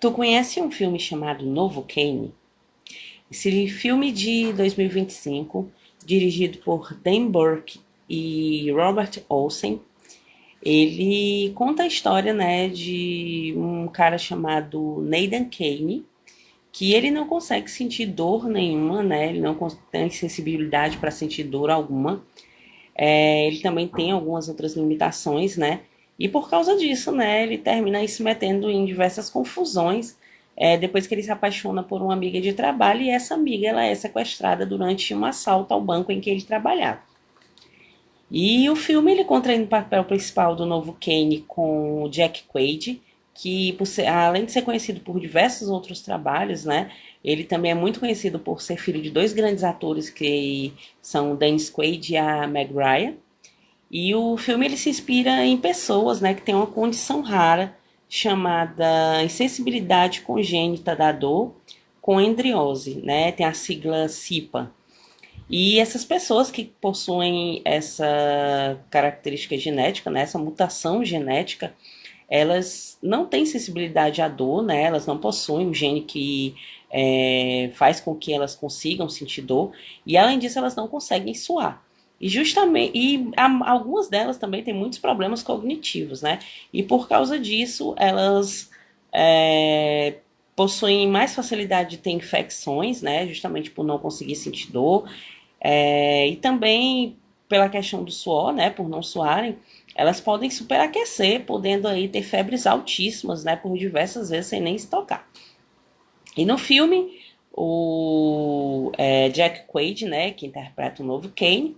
Tu conhece um filme chamado Novo Kane? Esse filme de 2025, dirigido por Dan Burke e Robert Olsen, ele conta a história, né, de um cara chamado Nathan Kane, que ele não consegue sentir dor nenhuma, né? Ele não tem sensibilidade para sentir dor alguma. Ele também tem algumas outras limitações, né? E por causa disso, né, ele termina aí se metendo em diversas confusões, depois que ele se apaixona por uma amiga de trabalho, e essa amiga ela é sequestrada durante um assalto ao banco em que ele trabalhava. E o filme ele conta no papel principal do novo Kane com o Jack Quaid, que além de ser conhecido por diversos outros trabalhos, né, ele também é muito conhecido por ser filho de dois grandes atores que são o Dennis Quaid e a Meg Ryan. E o filme ele se inspira em pessoas, né, que têm uma condição rara chamada insensibilidade congênita da dor com endriose, né? Tem a sigla CIPA. E essas pessoas que possuem essa característica genética, né, essa mutação genética, elas não têm sensibilidade à dor, né? Elas não possuem um gene que faz com que elas consigam sentir dor, e além disso elas não conseguem suar. E justamente, algumas delas também têm muitos problemas cognitivos, né? E por causa disso, elas possuem mais facilidade de ter infecções, né? Justamente por não conseguir sentir dor. E também pela questão do suor, né? Por não suarem, elas podem superaquecer, podendo aí ter febres altíssimas, né? Por diversas vezes sem nem se tocar. E no filme, o Jack Quaid, né? Que interpreta o novo Kane,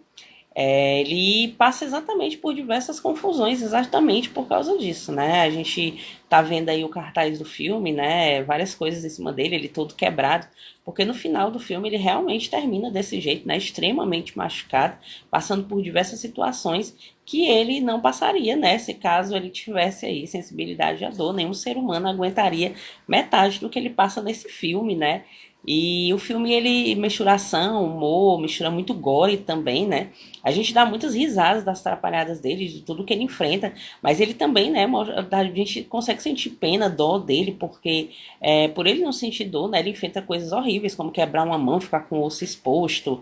ele passa exatamente por diversas confusões, exatamente por causa disso, né? A gente tá vendo aí o cartaz do filme, né? Várias coisas em cima dele, ele todo quebrado, porque no final do filme ele realmente termina desse jeito, né? Extremamente machucado, passando por diversas situações que ele não passaria, né? Se caso ele tivesse aí sensibilidade à dor, nenhum ser humano aguentaria metade do que ele passa nesse filme, né? E o filme ele mistura ação, humor, mistura muito gore também, né? A gente dá muitas risadas das atrapalhadas dele, de tudo que ele enfrenta, mas ele também, né? A gente consegue sentir pena, dó dele, porque por ele não sentir dor, né? Ele enfrenta coisas horríveis, como quebrar uma mão, ficar com o osso exposto,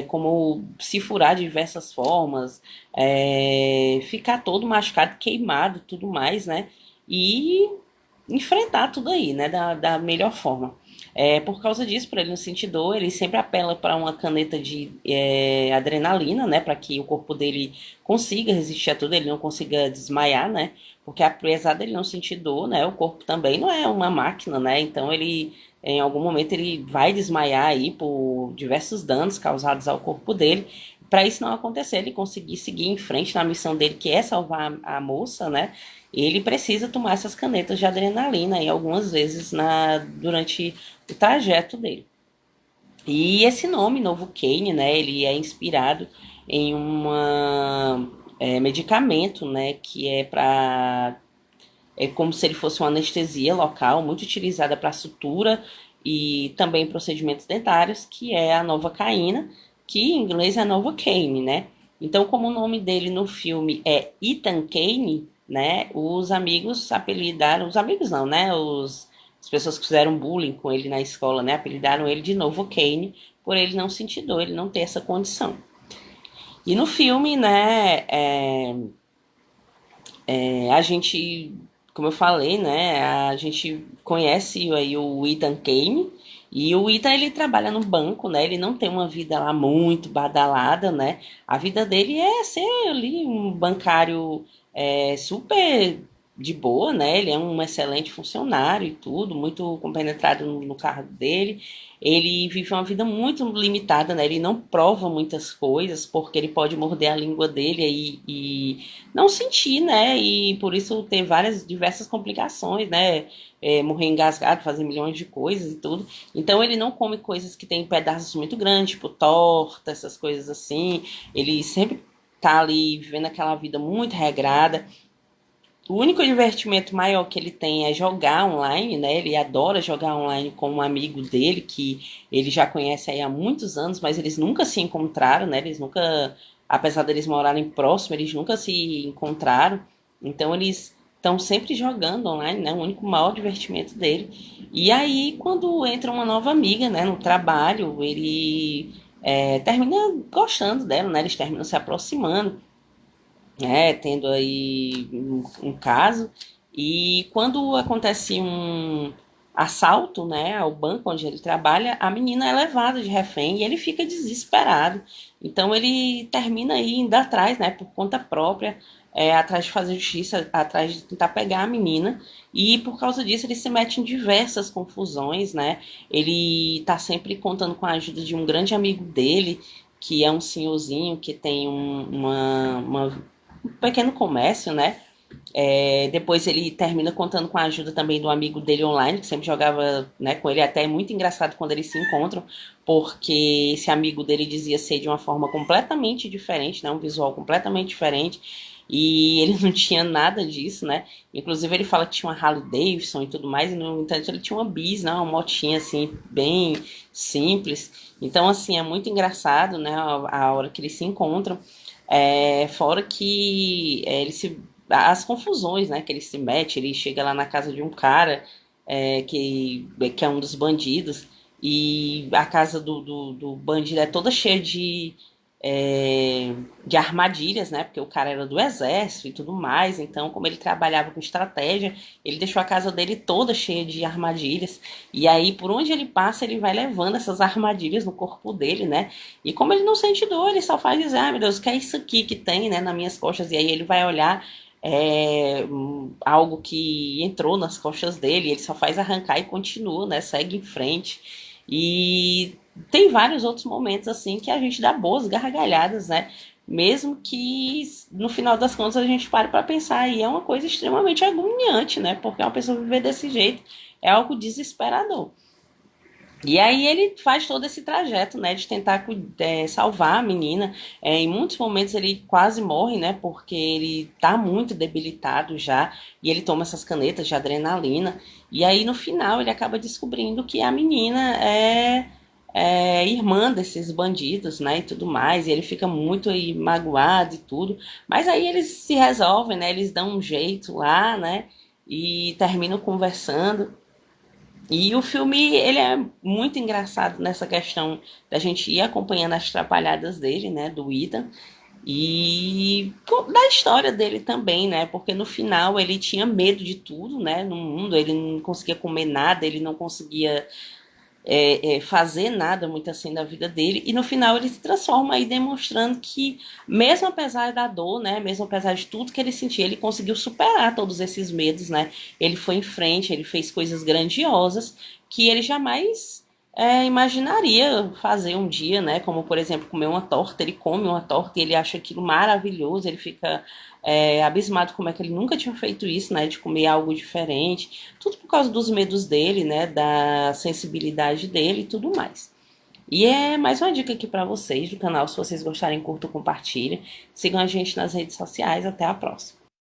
como se furar de diversas formas, ficar todo machucado, queimado, tudo mais, né? E enfrentar tudo aí, né? Da melhor forma. Por causa disso, para ele não sentir dor, ele sempre apela para uma caneta de adrenalina, né? Para que o corpo dele consiga resistir a tudo, ele não consiga desmaiar, né? Porque apesar dele não sentir dor, né? O corpo também não é uma máquina, né? Então ele, em algum momento, ele vai desmaiar aí por diversos danos causados ao corpo dele. Para isso não acontecer, ele conseguir seguir em frente na missão dele, que é salvar a moça, né? Ele precisa tomar essas canetas de adrenalina aí algumas vezes durante o trajeto dele. E esse nome, Novo Kane, né, ele é inspirado em uma medicamento, né, que é como se ele fosse uma anestesia local, muito utilizada para sutura e também procedimentos dentários, que é a Novocaína, que em inglês é Novocaine, né? Então, como o nome dele no filme é Ethan Kane, né? Os amigos apelidaram, os amigos não, né? As pessoas que fizeram bullying com ele na escola, né? Apelidaram ele de Novocaine por ele não sentir dor, ele não ter essa condição. E no filme, né? A gente, como eu falei, né, a gente conhece aí o Ethan Kane, e o Ethan ele trabalha no banco, né, ele não tem uma vida lá muito badalada, né, a vida dele é ser ali um bancário super de boa, né, ele é um excelente funcionário e tudo, muito compenetrado no cargo dele, ele vive uma vida muito limitada, né, ele não prova muitas coisas, porque ele pode morder a língua dele e não sentir, né? E por isso ter diversas complicações, né? Morrer engasgado, fazer milhões de coisas e tudo. Então ele não come coisas que têm pedaços muito grandes, tipo torta, essas coisas assim. Ele sempre tá ali vivendo aquela vida muito regrada. O único divertimento maior que ele tem é jogar online, né? Ele adora jogar online com um amigo dele que ele já conhece aí há muitos anos, mas eles nunca se encontraram, né? Eles nunca, apesar deles morarem próximos, eles nunca se encontraram. Então eles estão sempre jogando online, né? O único maior divertimento dele. E aí, quando entra uma nova amiga, né, no trabalho, ele termina gostando dela, né? Eles terminam se aproximando, né? Tendo aí um caso. E quando acontece um assalto, né, ao banco onde ele trabalha, a menina é levada de refém e ele fica desesperado. Então ele termina aí indo atrás, né, por conta própria, atrás de fazer justiça, atrás de tentar pegar a menina. E por causa disso ele se mete em diversas confusões, né? Ele tá sempre contando com a ajuda de um grande amigo dele, que é um senhorzinho que tem um pequeno comércio, né? Depois ele termina contando com a ajuda também do amigo dele online, que sempre jogava, né, com ele. Até é muito engraçado quando eles se encontram, porque esse amigo dele dizia ser de uma forma completamente diferente, né, um visual completamente diferente, e ele não tinha nada disso, né? Inclusive ele fala que tinha uma Harley Davidson e tudo mais, e no entanto ele tinha uma Bis, né, uma motinha assim, bem simples. Então, assim, é muito engraçado, né, a hora que eles se encontram. Fora que ele se as confusões, né, que ele se mete, ele chega lá na casa de um cara que é um dos bandidos, e a casa do bandido é toda cheia de armadilhas, né, porque o cara era do exército e tudo mais, então como ele trabalhava com estratégia, ele deixou a casa dele toda cheia de armadilhas, e aí por onde ele passa, ele vai levando essas armadilhas no corpo dele, né, e como ele não sente dor, ele só faz dizer, ah, meu Deus, o que é isso aqui que tem, né, nas minhas costas, e aí ele vai olhar algo que entrou nas costas dele, ele só faz arrancar e continua, né? Segue em frente. E tem vários outros momentos assim que a gente dá boas gargalhadas, né? Mesmo que no final das contas a gente pare para pensar, e é uma coisa extremamente agoniante, né? Porque uma pessoa viver desse jeito é algo desesperador. E aí ele faz todo esse trajeto, né, de tentar salvar a menina. Em muitos momentos ele quase morre, né, porque ele tá muito debilitado já, e ele toma essas canetas de adrenalina. E aí no final ele acaba descobrindo que a menina é irmã desses bandidos, né, e tudo mais. E ele fica muito aí magoado e tudo. Mas aí eles se resolvem, né, eles dão um jeito lá, né, e terminam conversando. E o filme, ele é muito engraçado nessa questão da gente ir acompanhando as trapalhadas dele, né, do Ethan, e da história dele também, né, porque no final ele tinha medo de tudo, né, no mundo, ele não conseguia comer nada, ele não conseguia fazer nada muito assim da vida dele, e no final ele se transforma aí demonstrando que, mesmo apesar da dor, né, mesmo apesar de tudo que ele sentia, ele conseguiu superar todos esses medos, né, ele foi em frente, ele fez coisas grandiosas que ele jamais imaginaria fazer um dia, né, como por exemplo comer uma torta. Ele come uma torta e ele acha aquilo maravilhoso, ele fica abismado como é que ele nunca tinha feito isso, né, de comer algo diferente, tudo por causa dos medos dele, né, da sensibilidade dele e tudo mais. E é mais uma dica aqui para vocês do canal. Se vocês gostarem, curtam, compartilhem. Sigam a gente nas redes sociais. Até a próxima.